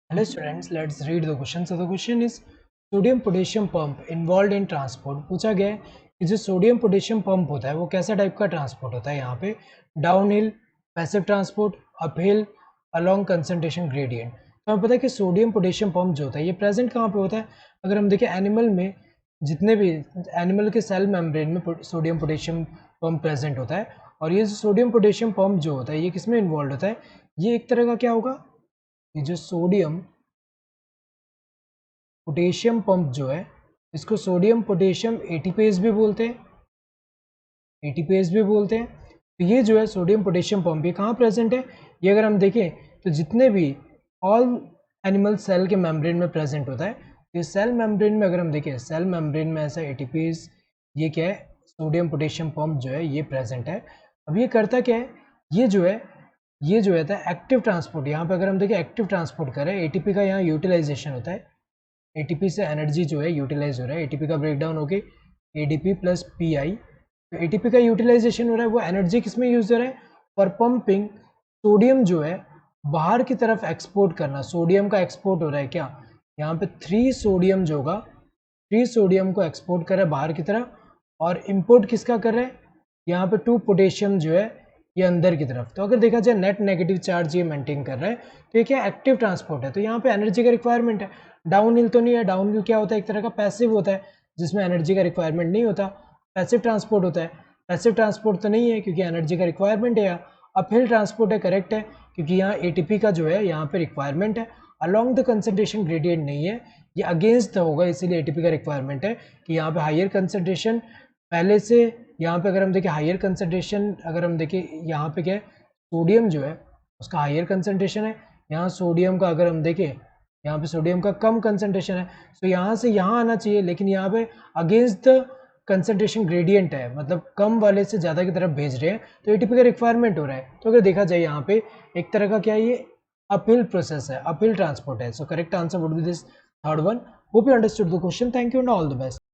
Hello students, let's read the question. So the question is sodium potassium pump involve in transport. पूछा गया है कि जो sodium potassium pump होता है वो कैसा टाइप का ट्रांसपोर्ट होता है। यहाँ पे down hill, passive transport, up hill, along concentration gradient. तो हमें पता है कि सोडियम पोटेशियम पंप जो होता है ये प्रेजेंट कहाँ पे होता है। अगर हम देखें एनिमल में, जितने भी एनिमल के सेल मेम्ब्रेन में सोडियम पोटेशियम पंप प्रेजेंट होता है। और ये जो सोडियम पोटेशियम पंप जो होता है ये किसमें इन्वॉल्व होता है, ये एक तरह का क्या होगा, ये जो सोडियम पोटेशियम पंप जो है इसको सोडियम पोटेशियम एटीपेज भी बोलते हैं, एटीपेज भी बोलते हैं। तो ये जो है सोडियम पोटेशियम पंप ये कहाँ प्रेजेंट है, ये अगर हम देखें तो जितने भी ऑल एनिमल सेल के मेम्ब्रेन में प्रेजेंट होता है। ये सेल मेम्ब्रेन में अगर हम देखें, सेल मेम्ब्रेन में ऐसा एटीपेज, ये क्या है, सोडियम पोटेशियम पंप जो है ये प्रेजेंट है। अब ये करता क्या है, ये जो है एक्टिव ट्रांसपोर्ट। यहाँ पे अगर हम देखें एक्टिव ट्रांसपोर्ट करें, एटीपी का यहाँ यूटिलाइजेशन होता है, एटीपी से एनर्जी जो है यूटिलाइज हो रहा है, एटीपी का ब्रेकडाउन होके एडीपी प्लस पीआई। तो एटीपी का यूटिलाइजेशन हो रहा है, वो एनर्जी किस में यूज हो रहा है, फॉर पंपिंग सोडियम जो है बाहर की तरफ एक्सपोर्ट करना। सोडियम का एक्सपोर्ट हो रहा है क्या, यहाँ पे 3 सोडियम जो होगा, 3 सोडियम को एक्सपोर्ट कर रहा है बाहर की तरफ, और इम्पोर्ट किसका कर रहा है, यहाँ पे 2 पोटेशियम जो है ये अंदर की तरफ। तो अगर देखा जाए नेट नेगेटिव चार्ज ये मेंटेन कर रहा है, तो ये क्या एक्टिव ट्रांसपोर्ट है। तो यहाँ पे एनर्जी का रिक्वायरमेंट है। डाउन हिल तो नहीं है, डाउन हिल क्या होता है, एक तरह का पैसिव होता है जिसमें एनर्जी का रिक्वायरमेंट नहीं होता, पैसिव ट्रांसपोर्ट होता है। पैसिव ट्रांसपोर्ट तो नहीं है क्योंकि एनर्जी का रिक्वायरमेंट है। यहाँ अपहिल ट्रांसपोर्ट है, करेक्ट है, क्योंकि यहाँ एटीपी का जो है यहाँ पे रिक्वायरमेंट है। अलोंग द कंसंट्रेशन ग्रेडियंट नहीं है, ये अगेंस्ट होगा, इसीलिए एटीपी का रिक्वायरमेंट है कि यहाँ पे हायर कंसंट्रेशन पहले से। यहाँ पे अगर हम देखें हायर कंसंट्रेशन, अगर हम देखें यहाँ पे क्या है, सोडियम जो है उसका हायर कंसंट्रेशन है। यहाँ सोडियम का अगर हम देखें, यहाँ पे सोडियम का कम कंसंट्रेशन है। तो यहाँ से यहाँ आना चाहिए, लेकिन यहाँ पे अगेंस्ट द कंसंट्रेशन ग्रेडियंट है, मतलब कम वाले से ज़्यादा की तरफ भेज रहे हैं, तो एटीपी का रिक्वायरमेंट हो रहा है। तो अगर देखा जाए यहाँ पे एक तरह का क्या है, ये अपहिल प्रोसेस है, अपहिल ट्रांसपोर्ट है। So correct answer would be this third one. Hope you understood the question. Thank you and all the best.